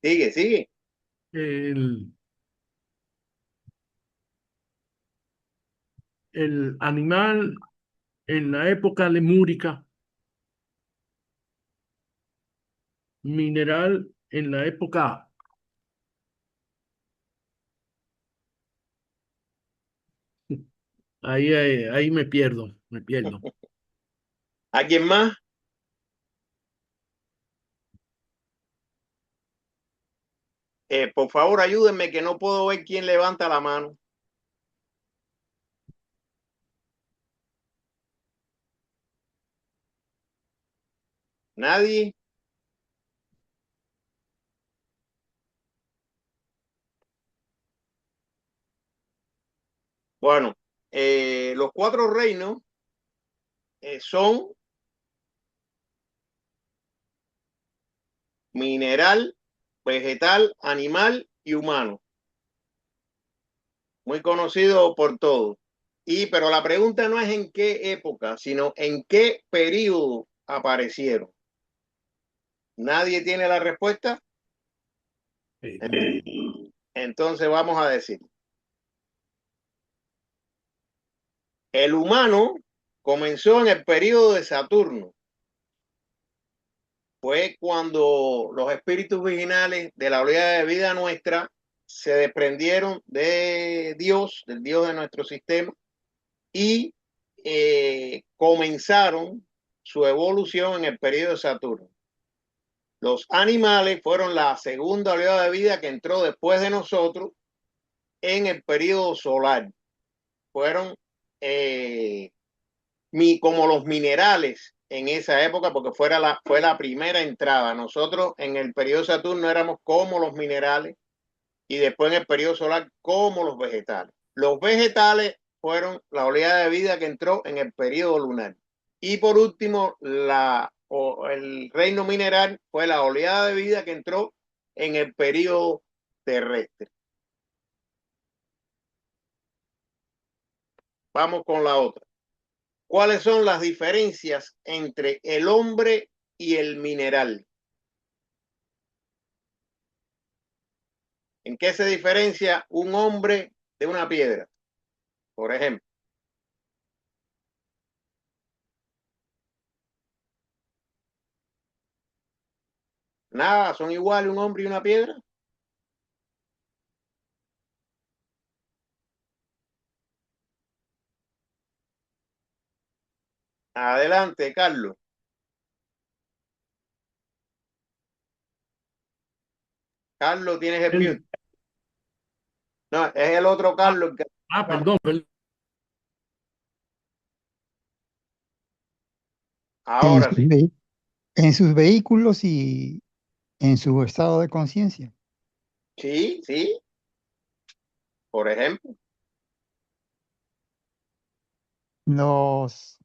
Sigue, sigue. El, el animal en la época lemúrica, mineral en la época. Ahí me pierdo, me pierdo. ¿Alguien más? Por favor, ayúdenme que no puedo ver quién levanta la mano. ¿Nadie? Bueno, los cuatro reinos son mineral, vegetal, animal y humano. Muy conocido por todos. Pero la pregunta no es en qué época, sino en qué periodo aparecieron. ¿Nadie tiene la respuesta? No. Entonces vamos a decir, el humano comenzó en el periodo de Saturno. Fue cuando los espíritus virginales de la oleada de vida nuestra se desprendieron de Dios, del Dios de nuestro sistema, y comenzaron su evolución en el periodo de Saturno. Los animales fueron la segunda oleada de vida que entró después de nosotros en el periodo solar. Fueron como los minerales en esa época, porque fue la primera entrada. Nosotros en el periodo de Saturno éramos como los minerales y después en el periodo solar como los vegetales. Los vegetales fueron la oleada de vida que entró en el periodo lunar. Y por último, el reino mineral fue la oleada de vida que entró en el periodo terrestre. Vamos con la otra. ¿Cuáles son las diferencias entre el hombre y el mineral? ¿En qué se diferencia un hombre de una piedra, por ejemplo? Nada, son iguales un hombre y una piedra. Adelante, Carlos. Carlos, tienes el mute. El- No, es el otro ah, Carlos. perdón, perdón. en Ahora sus, sí. en sus vehículos y en su estado de conciencia. Sí, sí, por ejemplo. Los,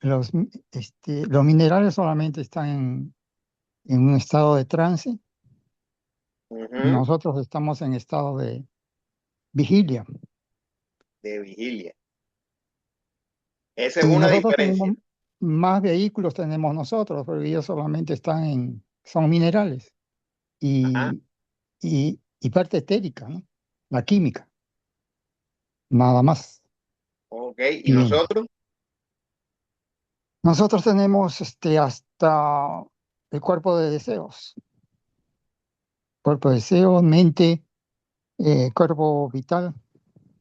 los minerales solamente están en un estado de trance. Ujú, Nosotros estamos en estado de vigilia. de vigilia. Esa es Y una nosotros diferencia. tenemos más vehículos, tenemos nosotros, pero ellos solamente son minerales Ajá, y parte etérica, ¿no? La química, nada más. ok. ¿Y Bien. nosotros? Nosotros tenemos hasta el cuerpo de deseos, mente, cuerpo vital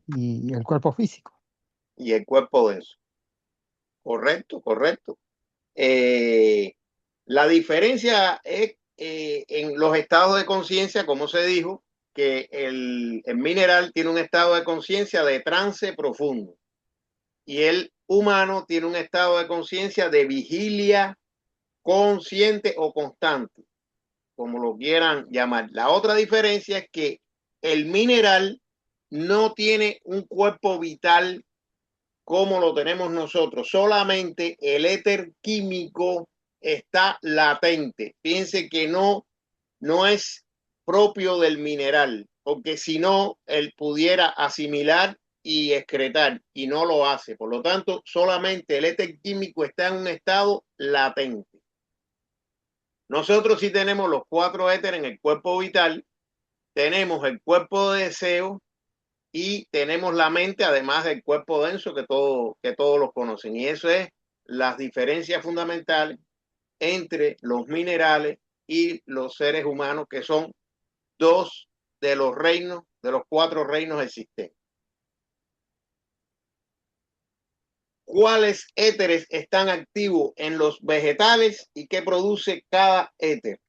y el cuerpo físico. Y el cuerpo denso. Correcto, correcto. Eh, la diferencia es en los estados de conciencia, como se dijo, que el mineral tiene un estado de conciencia de trance profundo y el humano tiene un estado de conciencia de vigilia consciente o constante, como lo quieran llamar. La otra diferencia es que el mineral no tiene un cuerpo vital como lo tenemos nosotros. Solamente el éter químico está latente. Piense que no es propio del mineral, porque si no, él pudiera asimilar y excretar, y no lo hace. Por lo tanto, solamente el éter químico está en un estado latente. Nosotros sí tenemos los 4 éteres en el cuerpo vital, tenemos el cuerpo de deseo y tenemos la mente, además del cuerpo denso que todos los conocen. Y eso es las diferencias fundamentales entre los minerales y los seres humanos, que son 2 de los reinos, de los 4 reinos del sistema. ¿Cuáles éteres están activos en los vegetales y qué produce cada éter?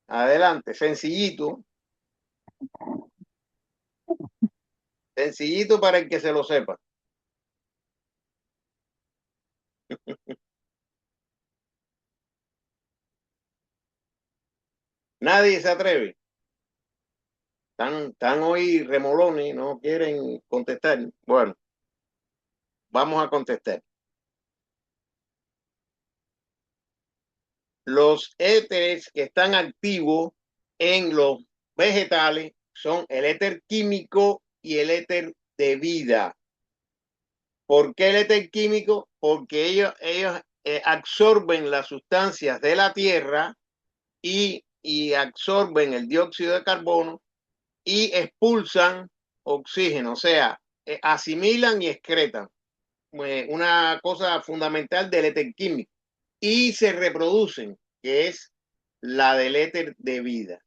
Adelante, sencillito. Sencillito para el que se lo sepa. Nadie se atreve. Están hoy remolones, no quieren contestar. Bueno, vamos a contestar. Los éteres que están activos en los vegetales son el éter químico y el éter de vida. ¿Por qué el éter químico? Porque ellos absorben las sustancias de la tierra y absorben el dióxido de carbono y expulsan oxígeno, o sea, asimilan y excretan. Una cosa fundamental del éter químico. Y se reproducen, que es la del éter de vida.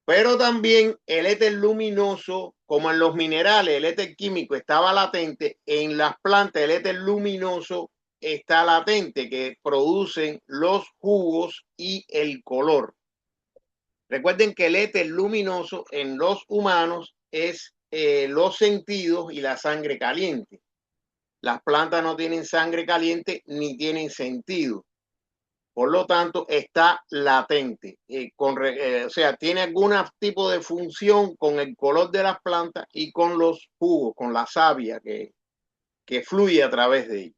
Pero también el éter luminoso, como en los minerales, el éter químico estaba latente, en las plantas el éter luminoso está latente, que producen los jugos y el color. Recuerden que el éter luminoso en los humanos es los sentidos y la sangre caliente. Las plantas no tienen sangre caliente ni tienen sentido. Por lo tanto, está latente. O sea, tiene algún tipo de función con el color de las plantas y con los jugos, con la savia que fluye a través de ellos.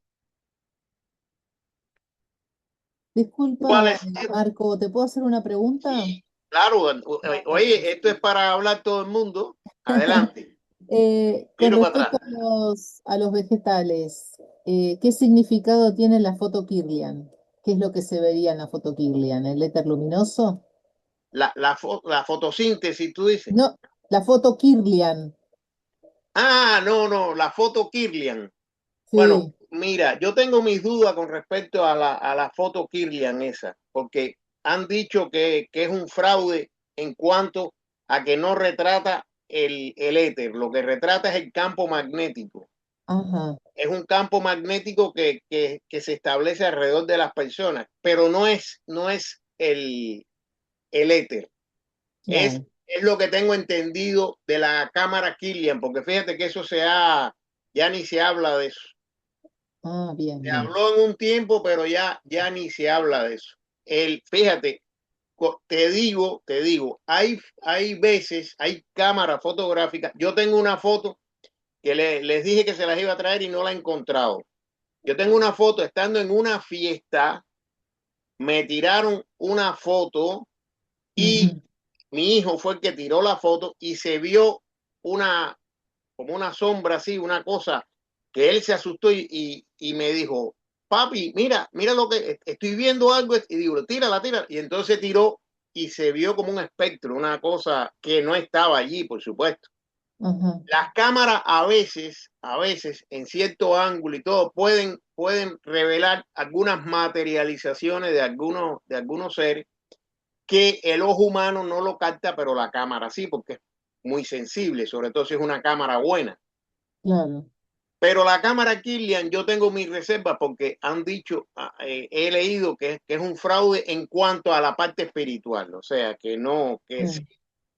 ¿Cuál Disculpa, es? Marco, ¿te puedo hacer una pregunta? Sí, claro. Oye, esto es para hablar todo el mundo. Adelante. Con Tiro para respecto atrás. a los vegetales, ¿qué significado tiene la foto Kirlian? ¿Qué es lo que se vería en la foto Kirlian? ¿El éter luminoso? La fotosíntesis, tú dices. No, la foto Kirlian. Ah, no, la foto Kirlian. Bueno, Sí, mira, yo tengo mis dudas con respecto a la foto Kirlian esa, porque han dicho que es un fraude en cuanto a que no retrata el éter, lo que retrata es el campo magnético. ajá, Es un campo magnético que se establece alrededor de las personas, pero no es el éter. Es, claro. es lo que tengo entendido de la cámara Kirlian, porque fíjate que ya ni se habla de eso. Ah, bien, Se bien. habló en un tiempo, pero ya ni se habla de eso. Fíjate, te digo, hay veces, hay cámaras fotográficas. Yo tengo una foto que les dije que se las iba a traer y no la he encontrado. Yo tengo una foto estando en una fiesta, me tiraron una foto y Ujú, mi hijo fue el que tiró la foto y se vio una, como una sombra así, una cosa que él se asustó y me dijo, papi, mira lo que estoy viendo algo y digo, tírala. Y entonces tiró y se vio como un espectro, una cosa que no estaba allí, por supuesto. ajá, Las cámaras a veces, en cierto ángulo y todo, pueden revelar algunas materializaciones de algunos seres que el ojo humano no lo capta, pero la cámara sí, porque es muy sensible, sobre todo si es una cámara buena. claro. Pero la cámara Kirlian, yo tengo mis reservas porque han dicho, he leído que es un fraude en cuanto a la parte espiritual, o sea, que no, que sí, Bien,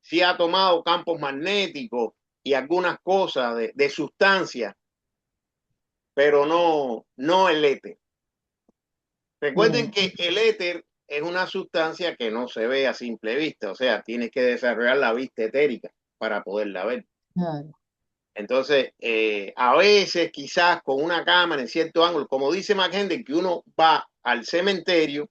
sí ha tomado campos magnéticos y algunas cosas de sustancia, pero no el éter. Recuerden bien, que el éter es una sustancia que no se ve a simple vista, o sea, tienes que desarrollar la vista etérica para poderla ver. claro. Entonces, a veces quizás con una cámara en cierto ángulo, como dice McHenry, que uno va al cementerio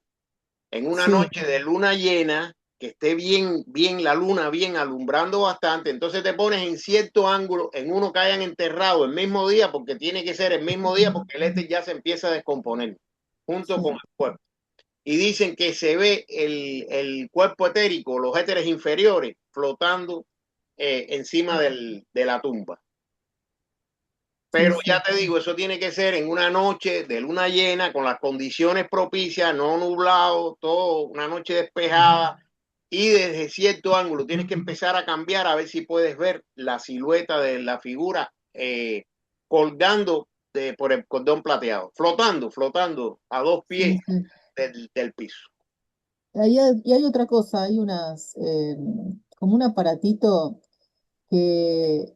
en una Sí, noche de luna llena que esté bien, bien la luna, bien alumbrando bastante, entonces te pones en cierto ángulo, en uno que hayan enterrado el mismo día, porque tiene que ser el mismo día, porque el éter ya se empieza a descomponer junto con el cuerpo. Y dicen que se ve el cuerpo etérico, los éteres inferiores, flotando encima de la tumba. Pero ya te digo, eso tiene que ser en una noche de luna llena, con las condiciones propicias, no nublado, todo, una noche despejada, y desde cierto ángulo tienes que empezar a cambiar a ver si puedes ver la silueta de la figura colgando por el cordón plateado, flotando a 2 pies del piso. Y hay otra cosa, hay como un aparatito que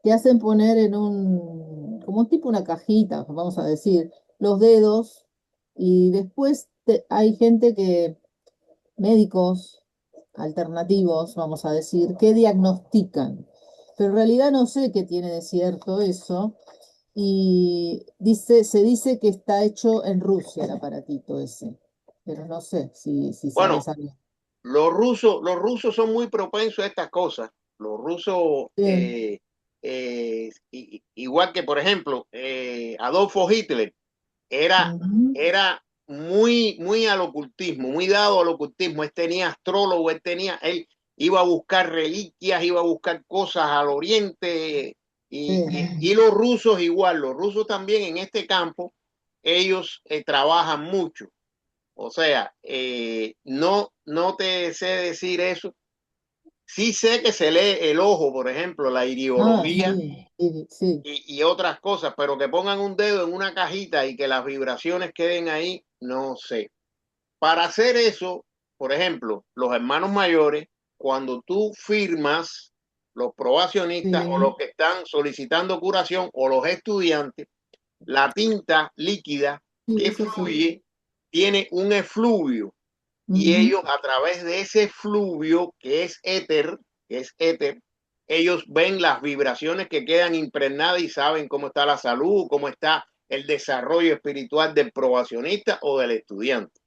te hacen poner como tipo una cajita, vamos a decir, los dedos, y después hay médicos alternativos, vamos a decir, que diagnostican. Pero en realidad no sé qué tiene de cierto eso. Y se dice que está hecho en Rusia el aparatito ese. Pero no sé si Bueno, sabes algo. los rusos son muy propensos a estas cosas. Los rusos, Sí. igual que, por ejemplo, Adolfo Hitler, era, Ujú. era muy, muy al ocultismo, muy dado al ocultismo. Él tenía astrólogo, él iba a buscar reliquias, iba a buscar cosas al oriente. Y los rusos igual, los rusos también en este campo, ellos trabajan mucho. O sea, no te sé decir eso. Sí sé que se lee el ojo, por ejemplo, la Ah, iriología sí, sí, sí, y otras cosas, pero que pongan un dedo en una cajita y que las vibraciones queden ahí, no sé. Para hacer eso, por ejemplo, los hermanos mayores, cuando tú firmas, los probacionistas o sí, los que están solicitando curación o los estudiantes, la tinta líquida sí, que eso sí. fluye tiene un efluvio y Ujú. ellos a través de ese fluvio que es éter, ellos ven las vibraciones que quedan impregnadas y saben cómo está la salud, cómo está el desarrollo espiritual del probacionista o del estudiante.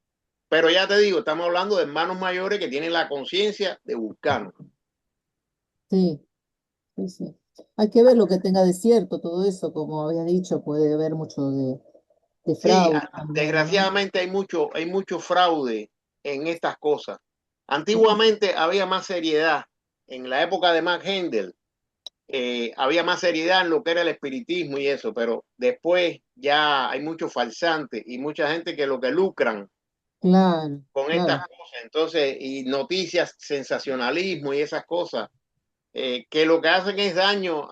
Pero ya te digo, estamos hablando de hermanos mayores que tienen la conciencia de buscarnos. Sí, sí, sí. Hay que ver lo que tenga de cierto todo eso, como había dicho, puede haber mucho de Sí, fraude también, ¿no? desgraciadamente hay mucho fraude en estas cosas. Antiguamente había más seriedad. En la época de Max Handel, había más seriedad en lo que era el espiritismo y eso, pero después ya hay muchos falsantes y mucha gente que lo que lucran Claro, con estas claro. cosas, entonces, y noticias, sensacionalismo y esas cosas, que lo que hacen es daño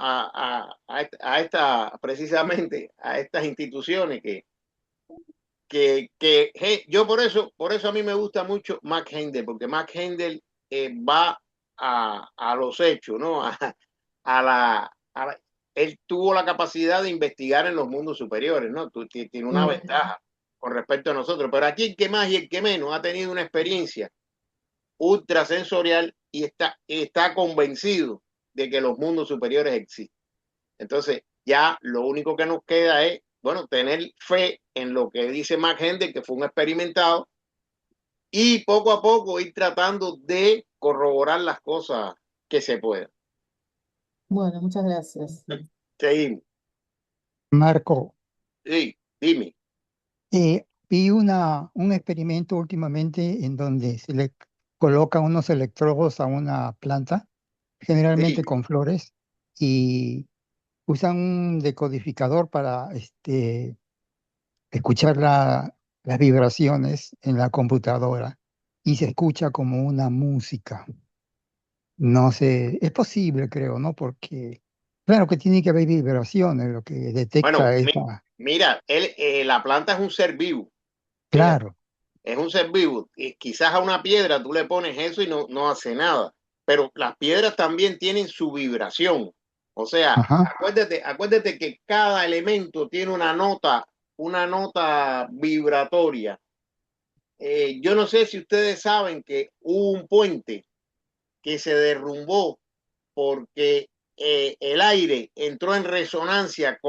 precisamente a estas instituciones yo por eso a mí me gusta mucho Max Handel, porque Max Handel va a los hechos, ¿no? A la, a la- Él tuvo la capacidad de investigar en los mundos superiores, ¿no? Tiene una Sí, ventaja con respecto a nosotros, pero aquí el que más y el que menos ha tenido una experiencia ultrasensorial y está convencido de que los mundos superiores existen. Entonces, ya lo único que nos queda es, bueno, tener fe en lo que dice Max Handel, que fue un experimentado, y poco a poco ir tratando de corroborar las cosas que se puedan. bueno, muchas gracias. Seguimos. Marco, Sí, dime. vi un experimento últimamente en donde se le colocan unos electrodos a una planta, generalmente Sí. con flores, y usan un decodificador para escuchar las vibraciones en la computadora y se escucha como una música. No sé, es posible, creo, ¿no? Porque, claro que tiene que haber vibraciones, lo que Bueno, detecta esa. mira, la planta es un ser vivo. Fíjate, Claro, es un ser vivo. Y quizás a una piedra tú le pones eso y no hace nada. Pero las piedras también tienen su vibración. O sea, ajá. acuérdate que cada elemento tiene una nota vibratoria. Yo no sé si ustedes saben que hubo un puente que se derrumbó porque el aire entró en resonancia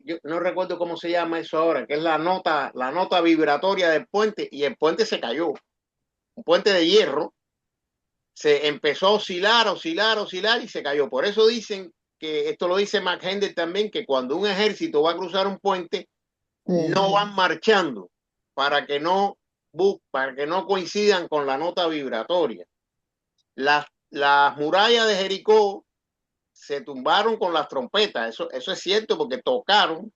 yo no recuerdo cómo se llama eso ahora, que es la nota vibratoria del puente y el puente se cayó. un puente de hierro, se empezó a oscilar, oscilar, oscilar y se cayó. Por eso dicen que, esto lo dice McHenry también, que cuando un ejército va a cruzar un puente, no van marchando para que no, para que no coincidan con la nota vibratoria. Las murallas de Jericó se tumbaron con las trompetas, eso es cierto porque tocaron.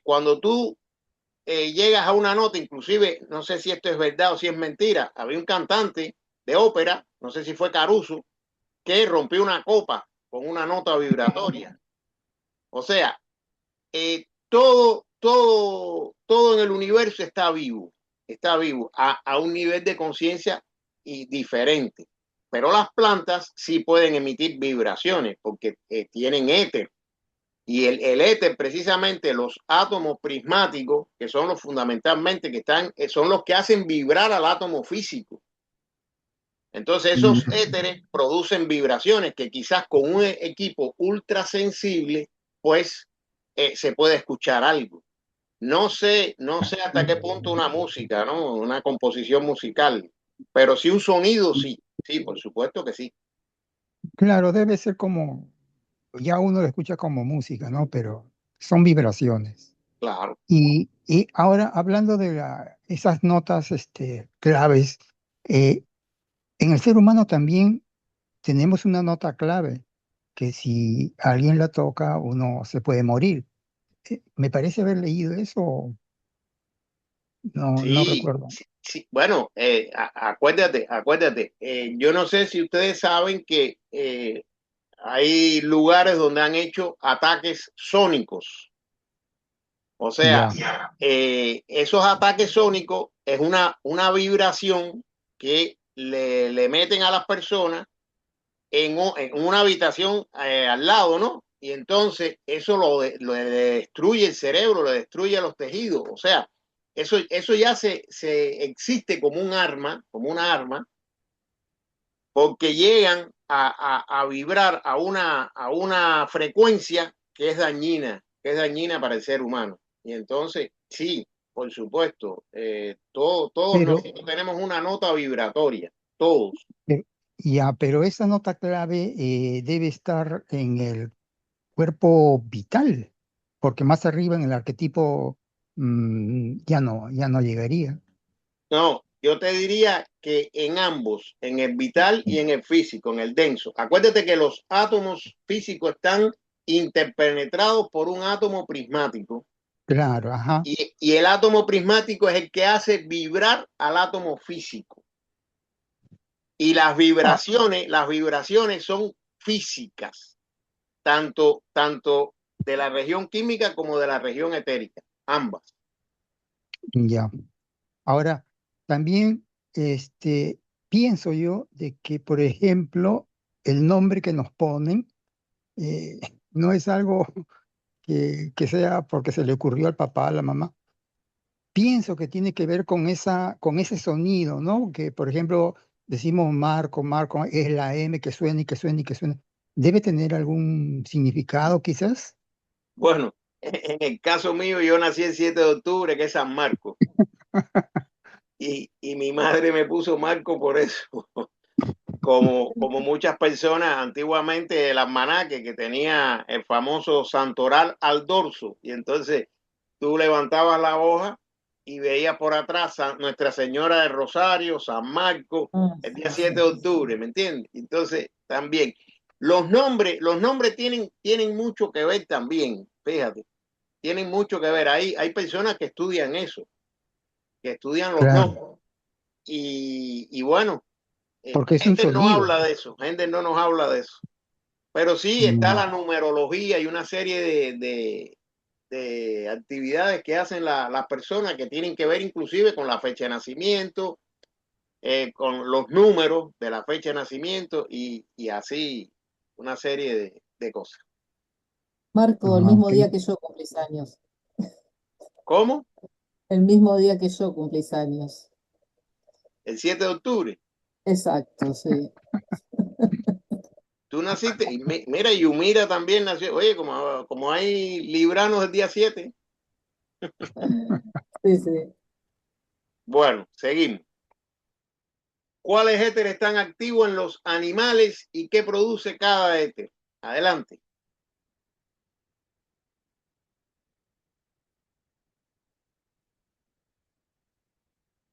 Cuando tú llegas a una nota, inclusive, no sé si esto es verdad o si es mentira, había un cantante de ópera, no sé si fue Caruso, que rompió una copa con una nota vibratoria. O sea, todo en el universo está vivo a un nivel de conciencia diferente. Pero las plantas sí pueden emitir vibraciones porque tienen éter. Y el éter, precisamente, los átomos prismáticos, que son los fundamentalmente que están, son los que hacen vibrar al átomo físico. Entonces, esos éteres producen vibraciones que quizás con un equipo ultra sensible, pues se puede escuchar algo. No sé hasta qué punto una música, ¿no? Una composición musical, pero sí un sonido, sí, sí, por supuesto que sí, Claro, debe ser como, ya uno lo escucha como música, ¿no? Pero son vibraciones. claro. Y ahora, hablando de esas notas claves, eh, en el ser humano también tenemos una nota clave, que si alguien la toca, uno se puede morir. Me parece haber leído eso, no Sí, recuerdo. sí, sí. Bueno, acuérdate, yo no sé si ustedes saben que hay lugares donde han hecho ataques sónicos. O sea, Ya, esos ataques sónicos es una vibración que le meten a las personas en una habitación al lado, ¿no? Y entonces eso lo destruye el cerebro, lo destruye los tejidos. O sea, eso ya se existe como un arma, como una arma, porque llegan a vibrar a una frecuencia que es dañina para el ser humano. Y entonces, sí, por supuesto, todos pero, nosotros tenemos una nota vibratoria, todos. eh, pero esa nota clave debe estar en el cuerpo vital, porque más arriba en el arquetipo ya no llegaría. No, yo te diría que en ambos, en el vital y en el físico, en el denso. Acuérdate que los átomos físicos están interpenetrados por un átomo prismático. Claro, ajá. Y el átomo prismático es el que hace vibrar al átomo físico. Y Ah, las vibraciones son físicas, tanto de la región química como de la región etérica, ambas. ya. Ahora, también pienso yo de que, por ejemplo, el nombre que nos ponen eh, no es algo que sea porque se le ocurrió al papá, a la mamá. Pienso que tiene que ver con ese sonido, ¿no? Que, por ejemplo, decimos Marco, Marco, es la M que suena y que suena y que suena. ¿Debe tener algún significado, quizás? Bueno, en el caso mío, yo nací el 7 de octubre, que es San Marcos, y mi madre me puso Marco por eso. Como muchas personas antiguamente el almanaque que tenía el famoso santoral al dorso, y entonces tú levantabas la hoja y veías por atrás Nuestra Señora del Rosario, San Marcos, el día Sí, 7 de sí. octubre, ¿me entiendes? Entonces también los nombres tienen mucho que ver también, fíjate, tienen mucho que ver. Hay personas que estudian eso, que estudian los Claro, nombres, y bueno, porque es un Ender no sonido. habla de eso, Ender no nos habla de eso. Pero sí está Mm, la numerología y una serie de actividades que hacen las personas que tienen que ver inclusive con la fecha de nacimiento, con los números de la fecha de nacimiento y así una serie de cosas. Marco, el mismo ok. día que yo cumplís años. ¿Cómo? El mismo día que yo cumplís años. El 7 de octubre. Exacto, sí. Tú naciste, y mira, Yumira también nació. Oye, como hay libranos el día 7. Sí, sí. Bueno, seguimos. ¿Cuáles éteres están activos en los animales y qué produce cada éter? Adelante.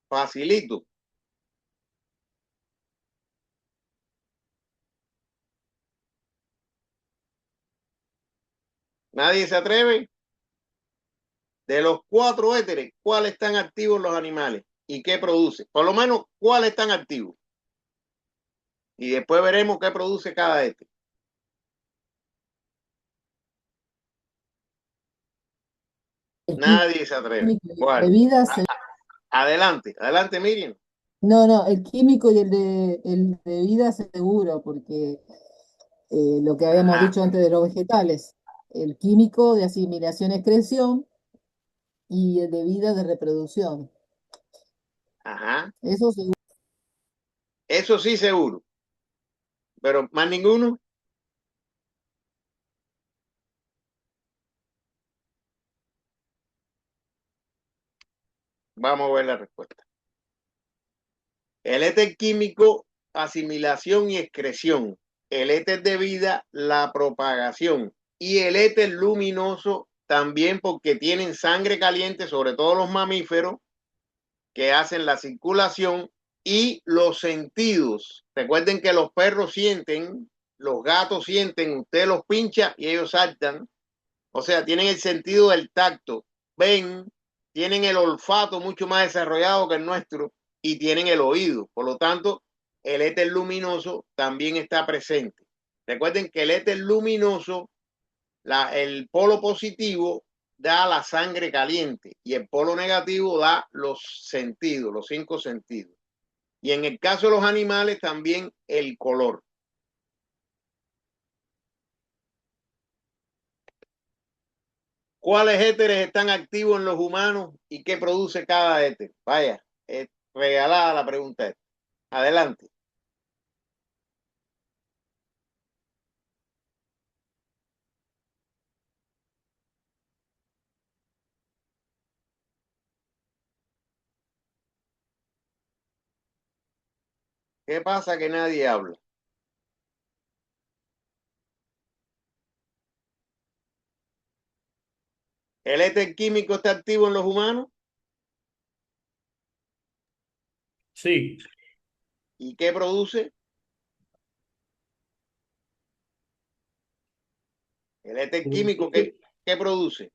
Facilito. ¿Nadie se atreve? De los 4 éteres, ¿cuáles están activos en los animales y qué produce? Por lo menos, ¿cuáles están activos? Y después veremos qué produce cada éter. El Nadie se atreve. químico y el de Bueno, vida se... adelante, adelante, Miriam. No, no, el químico y el de vida seguro, porque lo que habíamos Ajá, dicho antes de los vegetales, el químico de asimilación-excreción y el de vida de reproducción. ajá. Eso seguro. Eso sí, seguro. Pero más ninguno. Vamos a ver la respuesta. El éter químico, asimilación y excreción. El éter de vida, la propagación. Y el éter luminoso también porque tienen sangre caliente, sobre todo los mamíferos, que hacen la circulación y los sentidos. Recuerden que los perros sienten, los gatos sienten, usted los pincha y ellos saltan. O sea, tienen el sentido del tacto, ven, tienen el olfato mucho más desarrollado que el nuestro y tienen el oído. Por lo tanto, el éter luminoso también está presente. Recuerden que el éter luminoso, el polo positivo da la sangre caliente y el polo negativo da los sentidos, los 5 sentidos. Y en el caso de los animales también el color. ¿Cuáles éteres están activos en los humanos y qué produce cada éter? Vaya, es regalada la pregunta. Adelante. ¿Qué pasa que nadie habla? ¿El éter químico está activo en los humanos? Sí, ¿Y qué produce? ¿El éter químico produce qué produce?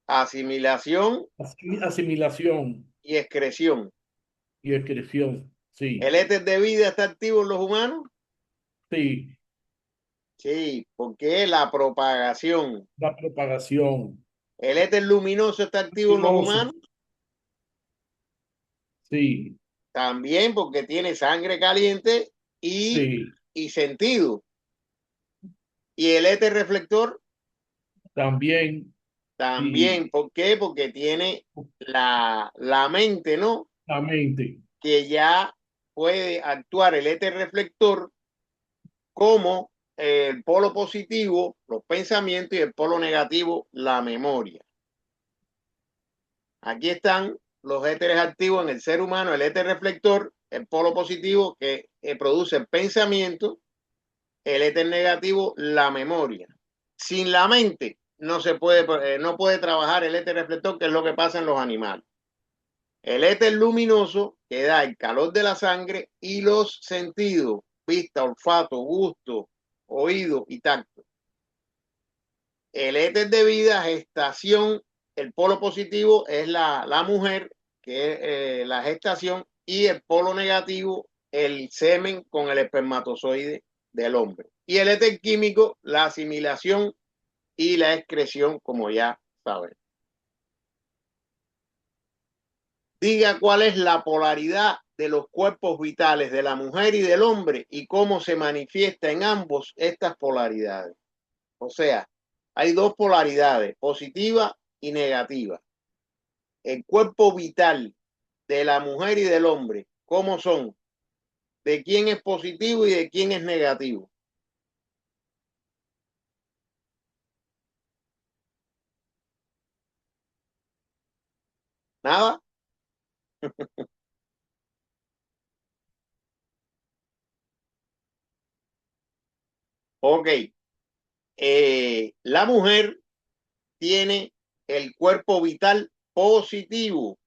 Asimilación asimilación y excreción. y excreción. Sí, ¿El éter de vida está activo en los humanos? sí, Sí, porque la propagación. la propagación. ¿El éter luminoso está activo en los Luminoso. humanos? Sí, También porque tiene sangre caliente sí, y sentido. ¿Y el éter reflector? también, sí, También. ¿Por qué? Porque tiene la mente, ¿no? la mente. Que ya puede actuar el éter reflector como el polo positivo, los pensamientos, y el polo negativo, la memoria. Aquí están los éteres activos en el ser humano, el éter reflector, el polo positivo que produce el pensamiento, el éter negativo, la memoria. Sin la mente no puede trabajar el éter reflector, que es lo que pasa en los animales. El éter luminoso que da el calor de la sangre y los sentidos, vista, olfato, gusto, oído y tacto. El éter de vida, gestación, el polo positivo es la mujer, que es la gestación, y el polo negativo, el semen con el espermatozoide del hombre. Y el éter químico, la asimilación y la excreción, como ya saben. Diga cuál es la polaridad de los cuerpos vitales de la mujer y del hombre y cómo se manifiesta en ambos estas polaridades. O sea, hay dos polaridades, positiva y negativa. El cuerpo vital de la mujer y del hombre, ¿cómo son? ¿De quién es positivo y de quién es negativo? ¿Nada? Ok, la mujer tiene el cuerpo vital positivo.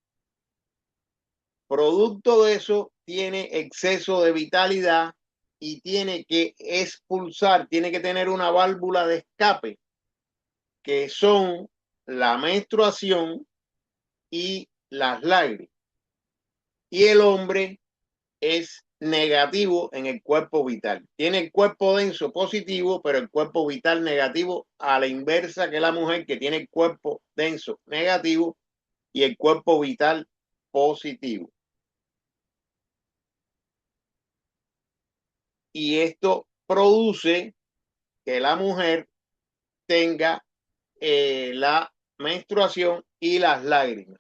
Producto de eso, tiene exceso de vitalidad y tiene que expulsar, tiene que tener una válvula de escape, que son la menstruación y las lágrimas. Y el hombre es negativo en el cuerpo vital. Tiene el cuerpo denso positivo, pero el cuerpo vital negativo, a la inversa que la mujer, que tiene el cuerpo denso negativo y el cuerpo vital positivo. Y esto produce que la mujer tenga la menstruación y las lágrimas.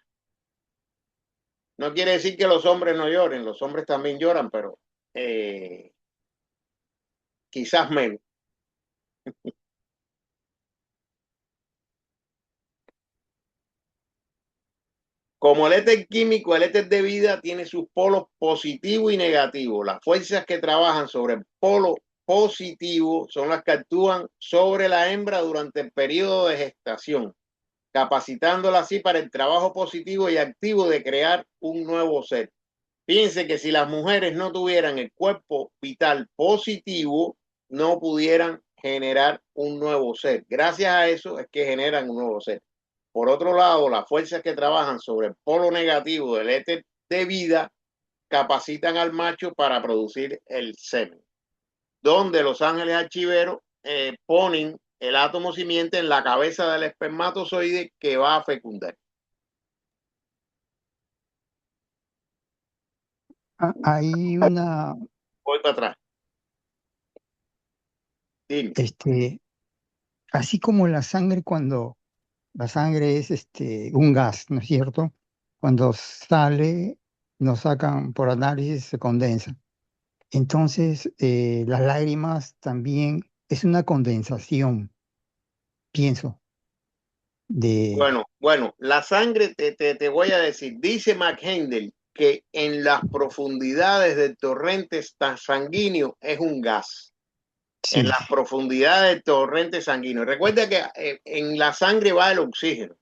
No quiere decir que los hombres no lloren, los hombres también lloran, pero quizás menos. Como el éter químico, el éter de vida tiene sus polos positivo y negativo. Las fuerzas que trabajan sobre el polo positivo son las que actúan sobre la hembra durante el periodo de gestación, capacitándola así para el trabajo positivo y activo de crear un nuevo ser. Fíjense que si las mujeres no tuvieran el cuerpo vital positivo, no pudieran generar un nuevo ser. Gracias a eso es que generan un nuevo ser. Por otro lado, las fuerzas que trabajan sobre el polo negativo del éter de vida capacitan al macho para producir el semen, donde los ángeles archiveros ponen el átomo simiente en la cabeza del espermatozoide que va a fecundar. Hay una, Voy para atrás. Dime. así como la sangre cuando la sangre es un gas, ¿no es cierto? Cuando sale, nos sacan por análisis, se condensa. Entonces, las lágrimas también es una condensación, pienso, de... Bueno, la sangre, te voy a decir, dice McHendel que en las profundidades del torrente sanguíneo es un gas, en Sí. las profundidades del torrente sanguíneo. Recuerda que en la sangre va el oxígeno.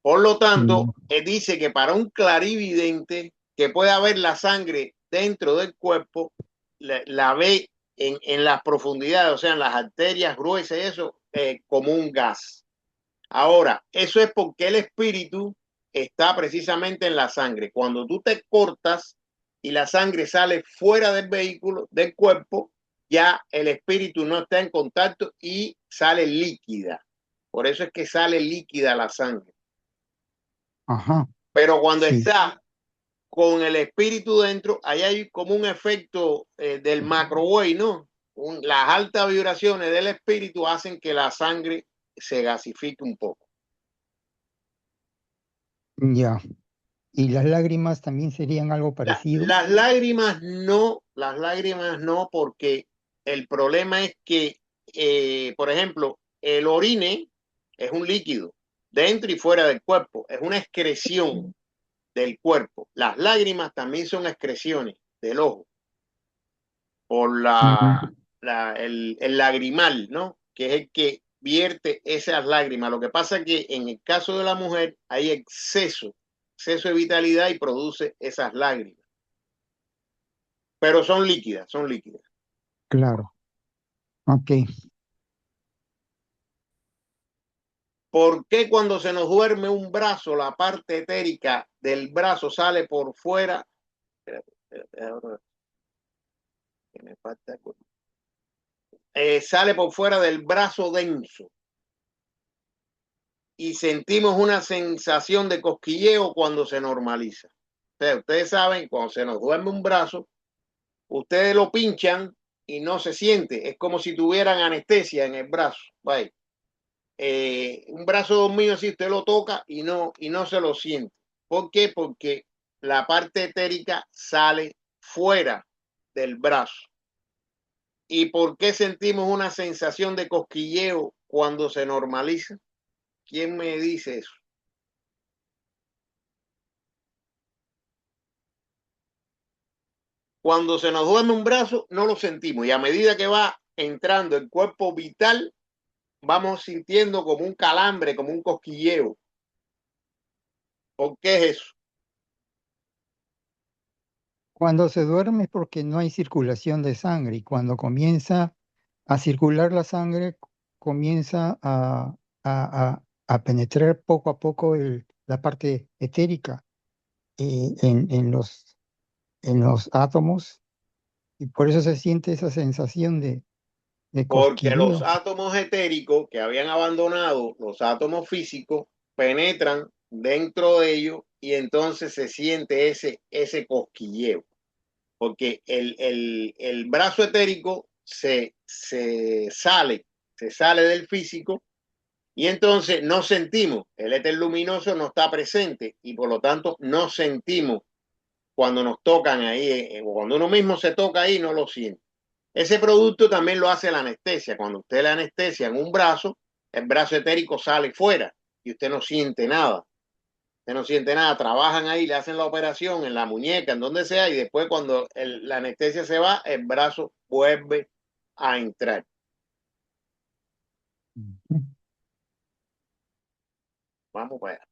Por lo Mm. tanto, dice que para un clarividente que pueda ver la sangre dentro del cuerpo, la ve en las profundidades, o sea, en las arterias gruesas y eso, como un gas. Ahora, eso es porque el espíritu está precisamente en la sangre. Cuando tú te cortas y la sangre sale fuera del vehículo, del cuerpo, ya el espíritu no está en contacto y sale líquida. Por eso es que sale líquida la sangre. Ajá, Pero cuando sí. está con el espíritu dentro, ahí hay como un efecto del macrowave, ¿no? Las altas vibraciones del espíritu hacen que la sangre se gasifique un poco. Ya. ¿Y las lágrimas también serían algo parecido? Las lágrimas no, porque el problema es que, por ejemplo, el orine es un líquido dentro y fuera del cuerpo, es una excreción del cuerpo. Las lágrimas también son excreciones del ojo por Mm. el lagrimal, ¿no? Que es el que vierte esas lágrimas. Lo que pasa es que en el caso de la mujer hay exceso de vitalidad y produce esas lágrimas. Pero son líquidas, son líquidas. Claro, ok. ¿Por qué cuando se nos duerme un brazo, la parte etérica del brazo sale por fuera? Espérate, que me falta. Sale por fuera del brazo denso y sentimos una sensación de cosquilleo cuando se normaliza. O sea, ustedes saben, cuando se nos duerme un brazo, ustedes lo pinchan y no se siente. Es como si tuvieran anestesia en el brazo. Vaya. Un brazo dormido así, usted lo toca y no se lo siente. ¿Por qué? Porque la parte etérica sale fuera del brazo. ¿Y por qué sentimos una sensación de cosquilleo cuando se normaliza? ¿Quién me dice eso? Cuando se nos duerme un brazo, no lo sentimos. Y a medida que va entrando el cuerpo vital, vamos sintiendo como un calambre, como un cosquilleo. ¿Por qué es eso? Cuando se duerme es porque no hay circulación de sangre y cuando comienza a circular la sangre, comienza a penetrar poco a poco la parte etérica en los átomos y por eso se siente esa sensación de Porque los cosquilleo. átomos etéricos que habían abandonado los átomos físicos penetran dentro de ellos y entonces se siente ese cosquilleo. Porque el brazo etérico se sale del físico y entonces no sentimos, el éter luminoso no está presente y por lo tanto no sentimos cuando nos tocan ahí, o cuando uno mismo se toca ahí, no lo siente. Ese producto también lo hace la anestesia. Cuando usted le anestesia en un brazo, el brazo etérico sale fuera y usted no siente nada. Usted no siente nada. Trabajan ahí, le hacen la operación en la muñeca, en donde sea, y después cuando la anestesia se va, el brazo vuelve a entrar. Ujú. Vamos para allá.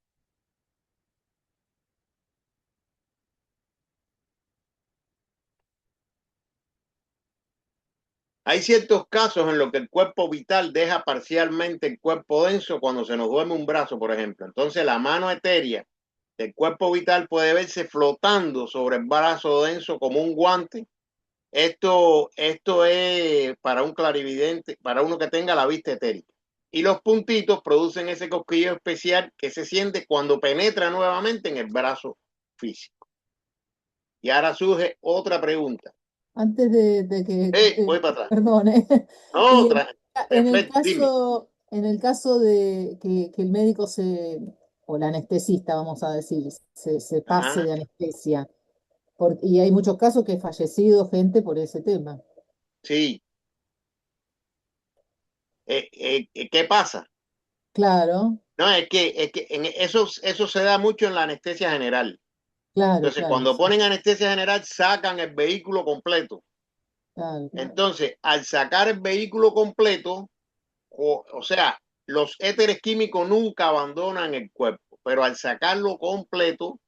Hay ciertos casos en los que el cuerpo vital deja parcialmente el cuerpo denso cuando se nos duerme un brazo, por ejemplo. Entonces la mano etérea del cuerpo vital puede verse flotando sobre el brazo denso como un guante. Esto es para un clarividente, para uno que tenga la vista etérica. Y los puntitos producen ese cosquilleo especial que se siente cuando penetra nuevamente en el brazo físico. Y ahora surge otra pregunta. Antes de que, Voy para atrás. perdone, No, y otra. Dime. en el caso de que el médico o el anestesista, vamos a decir, se pase Ajá, de anestesia, y hay muchos casos que ha fallecido gente por ese tema. sí. ¿Qué pasa? Claro, No, es que eso se da mucho en la anestesia general. claro, Entonces, claro, cuando sí, ponen anestesia general, sacan el vehículo completo. claro, claro. Entonces, al sacar el vehículo completo, o sea, los éteres químicos nunca abandonan el cuerpo, pero al sacarlo completo,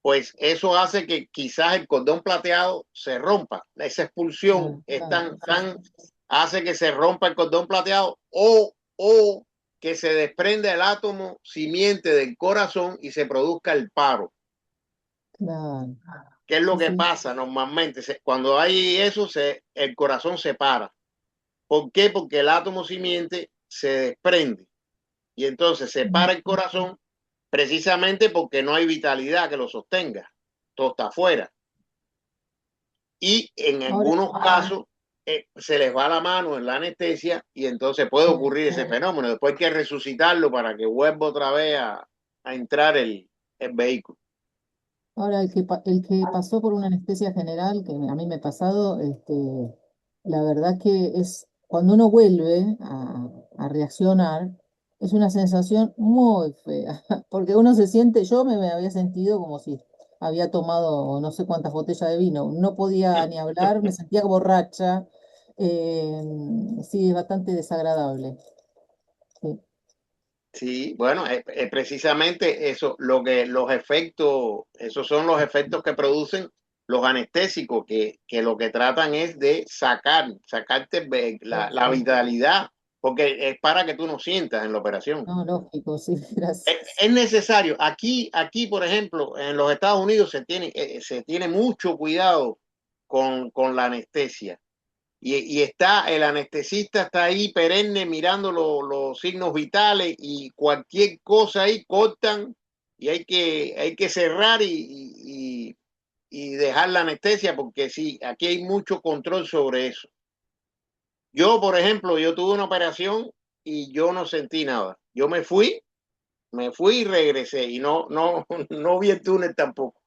pues eso hace que quizás el cordón plateado se rompa. Esa expulsión Claro, es claro, sí, sí, hace que se rompa el cordón plateado o que se desprenda el átomo simiente del corazón y se produzca el paro. claro, ¿Qué es lo sí, que sí. pasa normalmente? Cuando hay eso, el corazón se para. ¿Por qué? Porque el átomo simiente se desprende y entonces se para el corazón precisamente porque no hay vitalidad que lo sostenga. Todo está afuera. Y en Ahora, algunos casos se les va la mano en la anestesia y entonces puede sí. ocurrir ese fenómeno. Después hay que resucitarlo para que vuelva otra vez a entrar el vehículo. Ahora, el que pasó por una anestesia general, que a mí me ha pasado, la verdad que es cuando uno vuelve a reaccionar, es una sensación muy fea, porque uno se siente, me había sentido como si había tomado no sé cuántas botellas de vino, no podía ni hablar, me sentía borracha, eh, sí, es bastante desagradable. Sí, Sí, bueno, es precisamente eso, los efectos, esos son los efectos que producen los anestésicos, que lo que tratan es de sacarte la sí. vitalidad, porque es para que tú no sientas en la operación. No, lógico, sí, gracias. Es necesario. Aquí, por ejemplo, en los Estados Unidos se tiene mucho cuidado con la anestesia. Y está, el anestesista está ahí perenne mirando los signos vitales y cualquier cosa ahí cortan y hay que cerrar y dejar la anestesia porque sí, aquí hay mucho control sobre eso. Yo, por ejemplo, yo tuve una operación y yo no sentí nada. Yo me fui y regresé y no vi el túnel tampoco.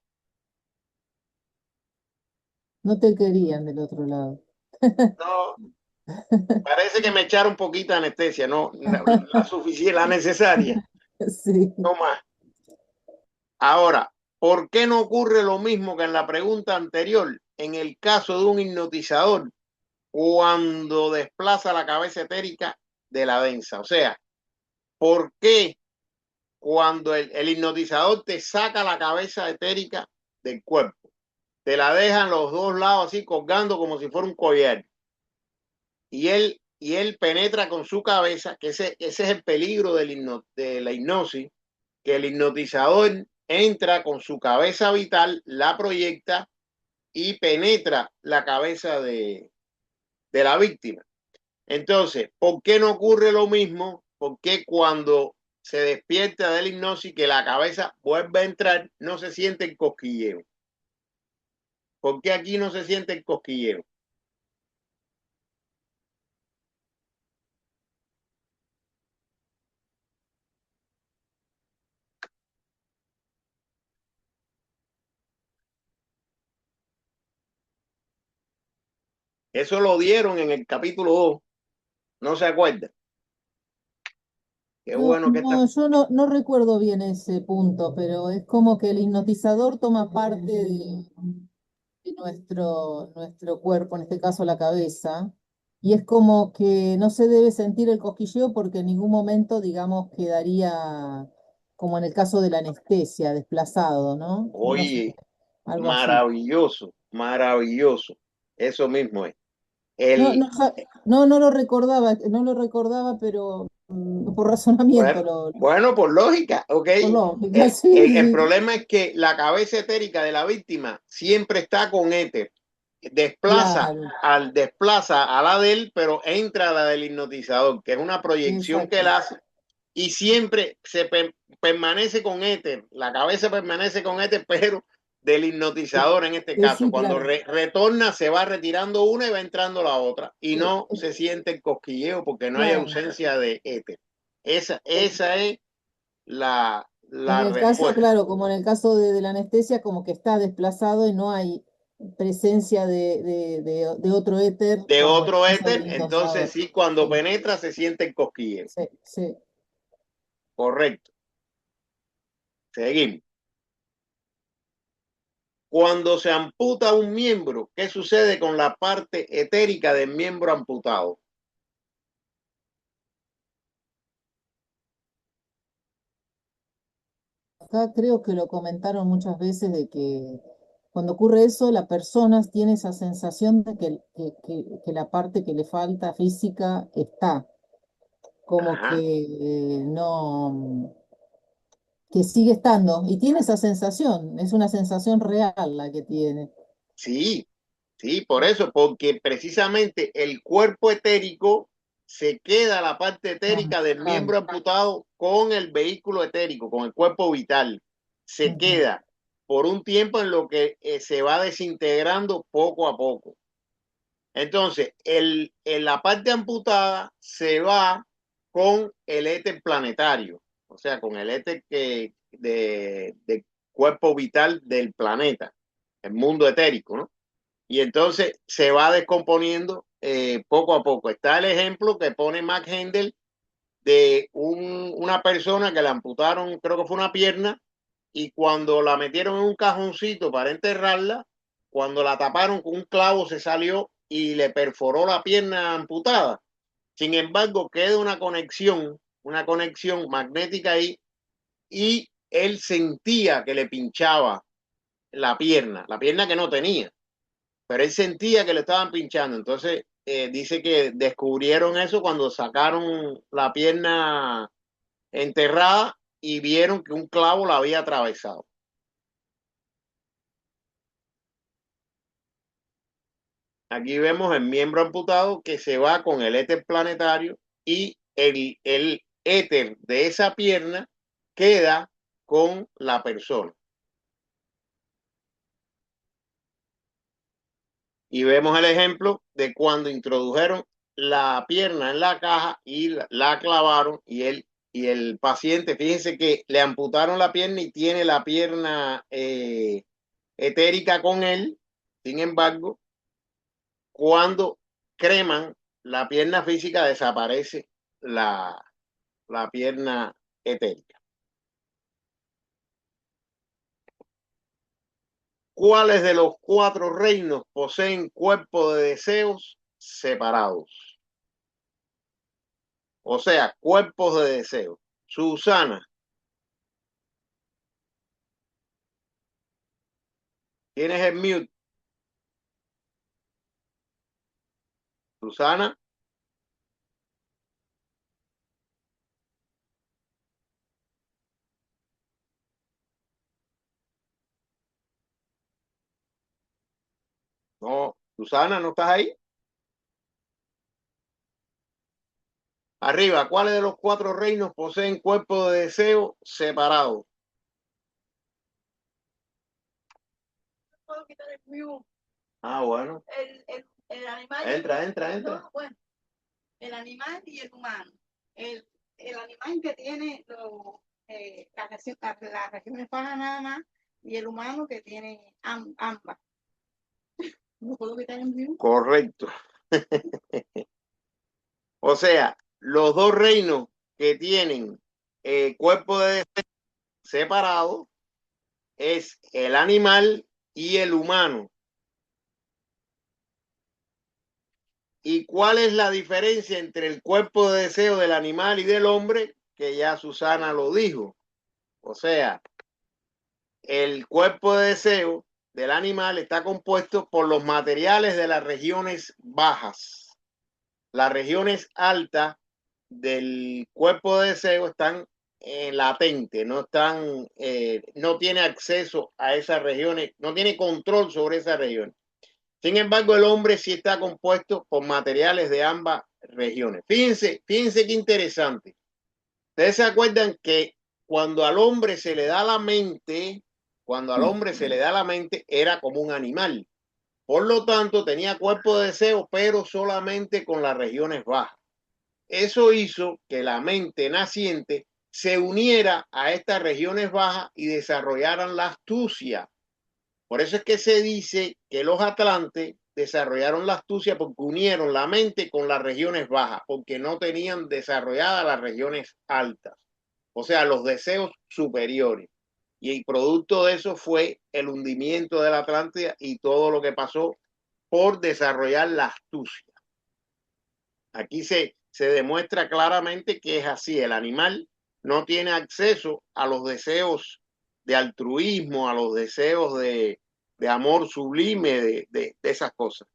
No te querían del otro lado. No, parece que me echaron un poquito de anestesia, no, la suficiente, la necesaria, Sí. no más. Ahora, ¿por qué no ocurre lo mismo que en la pregunta anterior? En el caso de un hipnotizador, cuando desplaza la cabeza etérica de la densa. O sea, ¿por qué cuando el hipnotizador te saca la cabeza etérica del cuerpo, te la dejan los dos lados así colgando como si fuera un collar, y él penetra con su cabeza, que ese es el peligro de la hipnosis, que el hipnotizador entra con su cabeza vital, la proyecta y penetra la cabeza de la víctima? Entonces, ¿por qué no ocurre lo mismo? ¿Por qué cuando se despierta de la hipnosis, que la cabeza vuelve a entrar, no se siente el cosquilleo? ¿Por qué aquí no se siente el cosquilleo? Eso lo dieron en el capítulo 2. ¿No se acuerda? Qué No, bueno que está. no, yo no recuerdo bien ese punto, pero es como que el hipnotizador toma parte de nuestro cuerpo, en este caso la cabeza, y es como que no se debe sentir el cosquilleo porque en ningún momento, digamos, quedaría, como en el caso de la anestesia, desplazado, ¿no? No sé, Oye, algo así. maravilloso, maravilloso. Eso mismo es. No, El, no, no lo recordaba, pero por razonamiento, bueno, bueno, por lógica, ok. por lógica, sí, El sí, problema es que la cabeza etérica de la víctima siempre está con éter. claro, Desplaza a la de él, pero entra a la del hipnotizador, que es una proyección que él exacto. hace, y siempre permanece con éter. La cabeza permanece con éter, pero del hipnotizador en este caso. Sí, Cuando claro. retorna, se va retirando una y va entrando la otra. Y Eh, no se siente el cosquilleo porque no hay claro. ausencia de éter. Eh, Esa es En la el caso, respuesta. claro, como en el caso de la anestesia, como que está desplazado y no hay presencia de otro éter, De como en el otro caso del éter, entonces hipnotizador. sí, cuando Sí, penetra se siente el cosquilleo. sí, sí. Correcto. Seguimos. Cuando se amputa un miembro, ¿qué sucede con la parte etérica del miembro amputado? Acá creo que lo comentaron muchas veces de que cuando ocurre eso, la persona tiene esa sensación de que la parte que le falta física está, como Ajá, que no, que sigue estando, y tiene esa sensación, es una sensación real la que tiene. sí, sí, por eso, porque precisamente el cuerpo etérico se queda la parte Ah, etérica del claro. miembro amputado con el vehículo etérico, con el cuerpo vital. Se Ujú. queda por un tiempo en lo que se va desintegrando poco a poco. Entonces, la parte amputada se va con el éter planetario, o sea, con el éter de cuerpo vital del planeta, el mundo etérico, ¿no? Y entonces se va descomponiendo poco a poco. Está el ejemplo que pone Max Hendel de una persona que le amputaron, creo que fue una pierna, y cuando la metieron en un cajoncito para enterrarla, cuando la taparon con un clavo se salió y le perforó la pierna amputada. Sin embargo, queda una conexión magnética ahí, y él sentía que le pinchaba la pierna que no tenía, pero él sentía que le estaban pinchando. Entonces, dice que descubrieron eso cuando sacaron la pierna enterrada y vieron que un clavo la había atravesado. Aquí vemos el miembro amputado que se va con el éter planetario, y el éter de esa pierna queda con la persona. Y vemos el ejemplo de cuando introdujeron la pierna en la caja y la clavaron, y el paciente, fíjense que le amputaron la pierna y tiene la pierna etérica con él. Sin embargo, cuando creman la pierna física, desaparece la, la pierna etérica. ¿Cuáles de los cuatro reinos poseen cuerpo de deseos separados. O sea, cuerpos de deseo. Susana, tienes el mute. Susana. No, Susana, ¿no estás ahí? Arriba, ¿cuáles de los 4 reinos poseen cuerpos de deseo separados? Puedo quitar el mío. Ah, bueno. El animal. Entra. No, bueno, el animal y el humano. El animal que tiene las regiones bajas nada más, y el humano que tiene ambas. ¿No puedo quitar el mío? Correcto. O sea, los 2 reinos que tienen cuerpo de deseo separado es el animal y el humano. ¿Y cuál es la diferencia entre el cuerpo de deseo del animal y del hombre? Que ya Susana lo dijo. O sea, el cuerpo de deseo del animal está compuesto por los materiales de las regiones bajas. Las regiones altas del cuerpo de deseo están latentes, no están, no tiene acceso a esas regiones, no tiene control sobre esas regiones. Sin embargo, el hombre sí está compuesto por materiales de ambas regiones. Fíjense qué interesante. Ustedes se acuerdan que cuando al hombre se le da la mente, era como un animal. Por lo tanto, tenía cuerpo de deseo, pero solamente con las regiones bajas. Eso hizo que la mente naciente se uniera a estas regiones bajas y desarrollaran la astucia. Por eso es que se dice que los atlantes desarrollaron la astucia porque unieron la mente con las regiones bajas, porque no tenían desarrolladas las regiones altas, o sea, los deseos superiores. Y el producto de eso fue el hundimiento de la Atlántida y todo lo que pasó por desarrollar la astucia. Aquí se demuestra claramente que es así. El animal no tiene acceso a los deseos de altruismo, a los deseos de amor sublime, de esas cosas.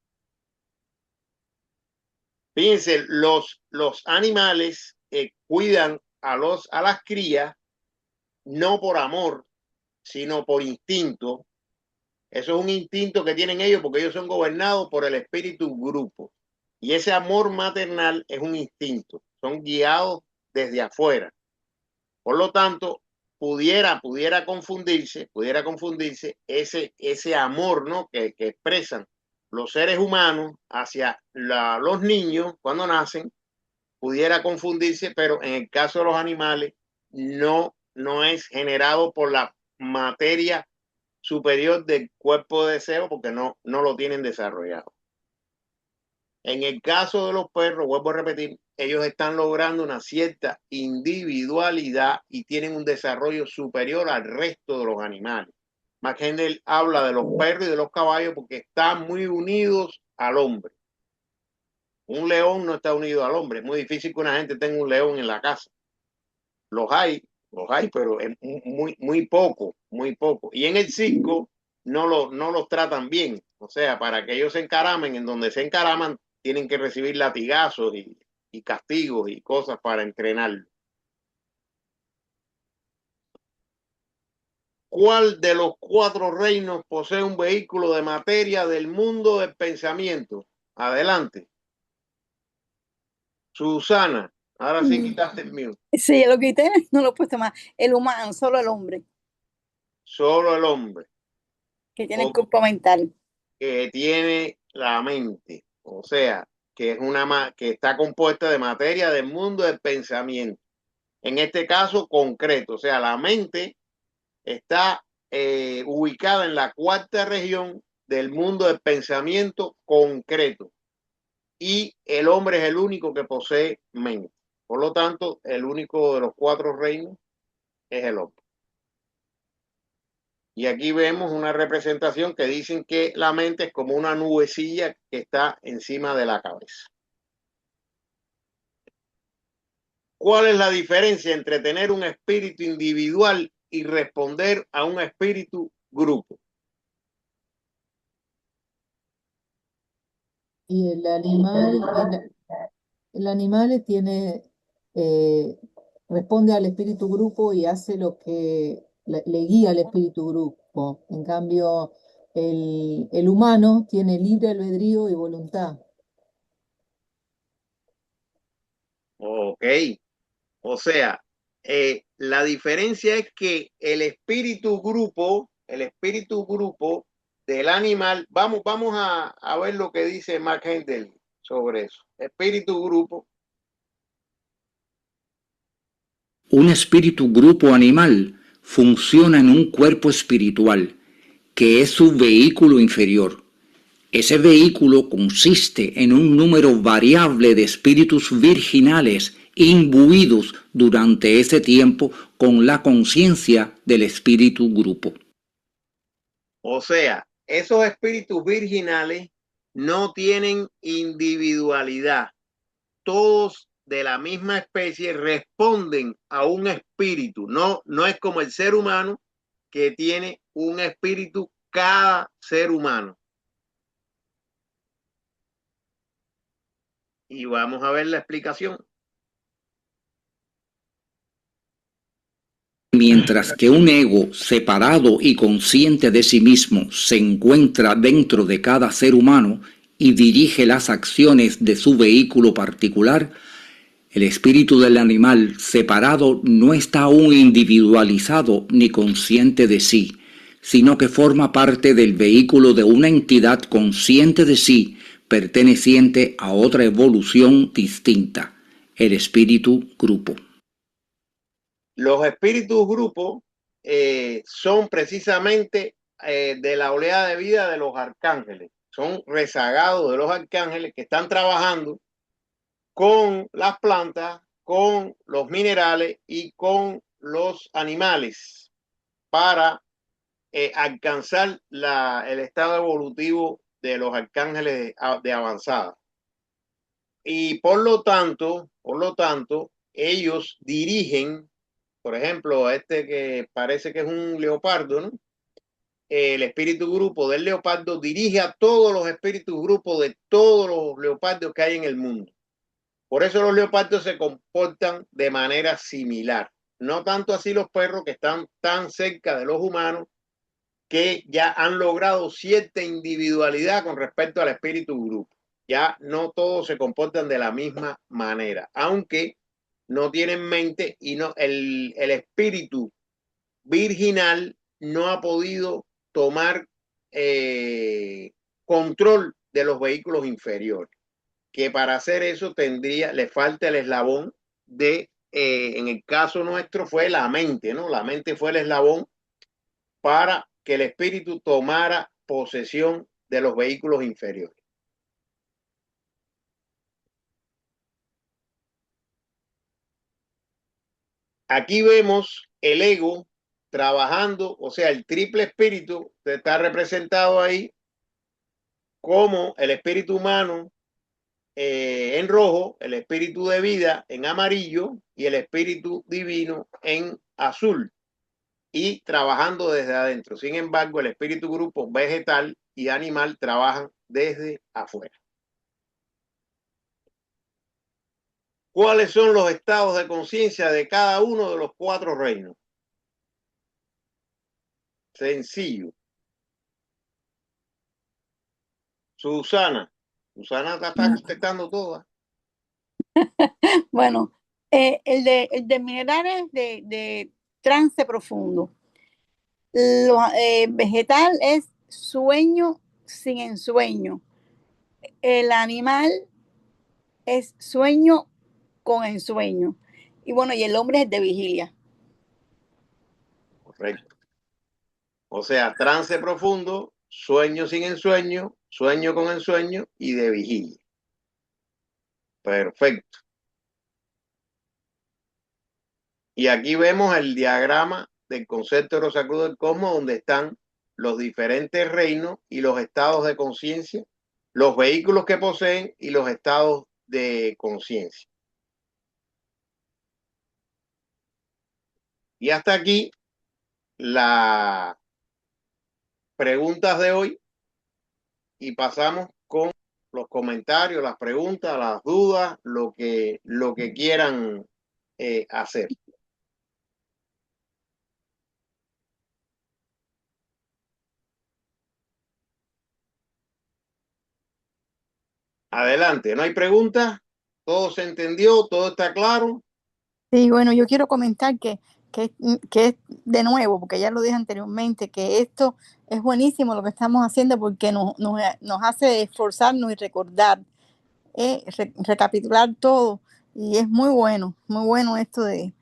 Fíjense, los animales cuidan a las crías no por amor, sino por instinto. Eso es un instinto que tienen ellos porque ellos son gobernados por el espíritu grupo. Y ese amor maternal es un instinto. Son guiados desde afuera. Por lo tanto, pudiera confundirse ese amor, ¿no? que expresan los seres humanos hacia los niños cuando nacen, pudiera confundirse, pero en el caso de los animales no es generado por la materia superior del cuerpo de deseo porque no lo tienen desarrollado. En el caso de los perros, vuelvo a repetir, ellos están logrando una cierta individualidad y tienen un desarrollo superior al resto de los animales. McHenry habla de los perros y de los caballos porque están muy unidos al hombre. Un león no está unido al hombre. Es muy difícil que una gente tenga un león en la casa. Los hay, pero es muy poco. Y en el circo no los tratan bien. O sea, para que ellos se encaramen, en donde se encaraman, tienen que recibir latigazos y castigos y cosas para entrenarlo. ¿Cuál de los 4 reinos posee un vehículo de materia del mundo del pensamiento? Adelante. Susana, ahora sí quitaste el mío. Sí, lo quité, no lo he puesto más. El humano, solo el hombre, Solo el hombre que tiene el cuerpo mental. que tiene la mente, o sea, que está compuesta de materia del mundo del pensamiento. En este caso concreto, o sea, la mente está ubicada en la 4ª región del mundo del pensamiento concreto y el hombre es el único que posee mente. Por lo tanto, el único de los 4 reinos es el hombre. Y aquí vemos una representación que dicen que la mente es como una nubecilla que está encima de la cabeza. ¿Cuál es la diferencia entre tener un espíritu individual y responder a un espíritu grupo? Y el animal tiene, eh, responde al espíritu grupo y hace lo que le guía al espíritu grupo. En cambio, el humano tiene libre albedrío y voluntad. Ok, o sea, la diferencia es que el espíritu grupo del animal, vamos a ver lo que dice Mark Hendel sobre eso. Espíritu grupo. Un espíritu grupo animal funciona en un cuerpo espiritual, que es su vehículo inferior. Ese vehículo consiste en un número variable de espíritus virginales imbuidos durante ese tiempo con la conciencia del espíritu grupo. O sea, esos espíritus virginales no tienen individualidad. Todos de la misma especie responden a un espíritu. No es como el ser humano que tiene un espíritu cada ser humano. Y vamos a ver la explicación. Mientras que un ego separado y consciente de sí mismo se encuentra dentro de cada ser humano y dirige las acciones de su vehículo particular, el espíritu del animal separado no está aún individualizado ni consciente de sí, sino que forma parte del vehículo de una entidad consciente de sí, perteneciente a otra evolución distinta, el espíritu grupo. Los espíritus grupos son precisamente de la oleada de vida de los arcángeles. Son rezagados de los arcángeles que están trabajando con las plantas, con los minerales y con los animales para alcanzar el estado evolutivo de los arcángeles de avanzada. Y por lo tanto, ellos dirigen, por ejemplo, este que parece que es un leopardo, ¿no? El espíritu grupo del leopardo dirige a todos los espíritus grupos de todos los leopardos que hay en el mundo. Por eso los leopardos se comportan de manera similar. No tanto así los perros que están tan cerca de los humanos que ya han logrado cierta individualidad con respecto al espíritu grupo. Ya no todos se comportan de la misma manera, aunque no tienen mente y no el espíritu virginal no ha podido tomar control de los vehículos inferiores, que para hacer eso le falta el eslabón en el caso nuestro fue la mente, ¿no? La mente fue el eslabón para que el espíritu tomara posesión de los vehículos inferiores. Aquí vemos el ego trabajando, o sea, el triple espíritu está representado ahí como el espíritu humano en rojo, el espíritu de vida en amarillo y el espíritu divino en azul, y trabajando desde adentro. Sin embargo, el espíritu grupo vegetal y animal trabajan desde afuera. ¿Cuáles son los estados de conciencia de cada uno de los 4 reinos? Sencillo. Susana te está contestando todas. Bueno, el de minerales de trance profundo. Vegetal es sueño sin ensueño. El animal es sueño con ensueño. Y bueno, y el hombre es de vigilia. Correcto. O sea, trance profundo, sueño sin ensueño, sueño con ensueño y de vigilia. Perfecto. Y aquí vemos el diagrama del concepto de Rosa Cruz del Cosmos, donde están los diferentes reinos y los estados de conciencia, los vehículos que poseen y los estados de conciencia. Y hasta aquí las preguntas de hoy y pasamos con los comentarios, las preguntas, las dudas, lo que quieran hacer. Adelante, ¿no hay preguntas? ¿Todo se entendió? ¿Todo está claro? Sí, bueno, yo quiero comentar que es de nuevo, porque ya lo dije anteriormente, que esto es buenísimo lo que estamos haciendo porque nos hace esforzarnos y recordar, recapitular todo. Y es muy bueno esto de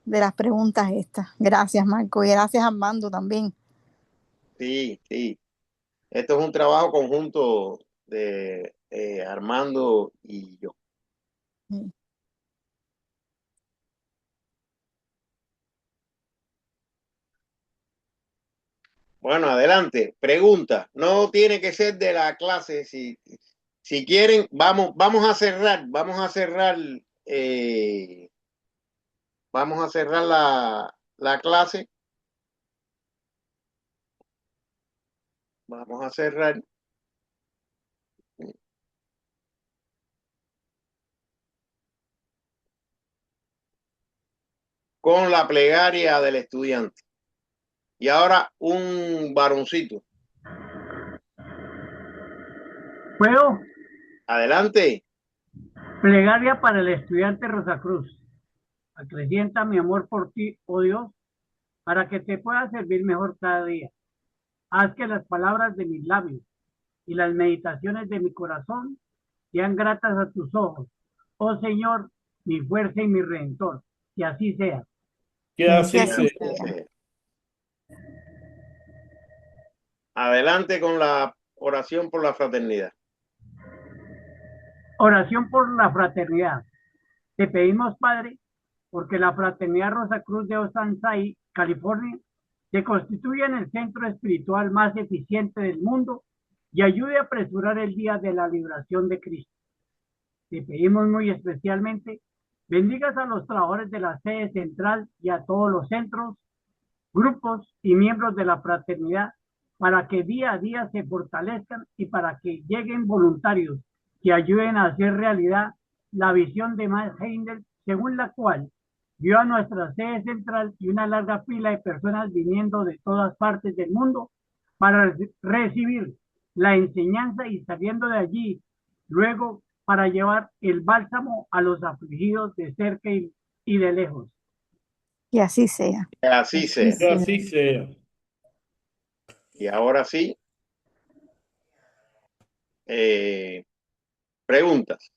las preguntas estas. Gracias, Marco, y gracias, Armando, también. Sí, sí. Esto es un trabajo conjunto de Armando y yo. Sí. Bueno, adelante. Pregunta. No tiene que ser de la clase. Si quieren, vamos a cerrar. Vamos a cerrar la clase. Vamos a cerrar. Con la plegaria del estudiante. Y ahora un varoncito. ¿Puedo? Adelante. Plegaria para el estudiante Rosacruz. Acrecienta mi amor por ti, oh Dios, para que te pueda servir mejor cada día. Haz que las palabras de mis labios y las meditaciones de mi corazón sean gratas a tus ojos. Oh Señor, mi fuerza y mi redentor. Que así sea. Que así así sea. sea. Adelante con la oración por la fraternidad. Oración por la fraternidad. Te pedimos, Padre, porque la Fraternidad Rosacruz de Oceanside, California, se constituya en el centro espiritual más eficiente del mundo y ayude a apresurar el día de la liberación de Cristo. Te pedimos muy especialmente, bendigas a los trabajadores de la sede central y a todos los centros, grupos y miembros de la fraternidad para que día a día se fortalezcan y para que lleguen voluntarios que ayuden a hacer realidad la visión de Max Heindel, según la cual vio a nuestra sede central y una larga fila de personas viniendo de todas partes del mundo para recibir la enseñanza y saliendo de allí luego para llevar el bálsamo a los afligidos de cerca y de lejos. Y así sea. Que así sea. Que así sea. Y ahora sí, preguntas.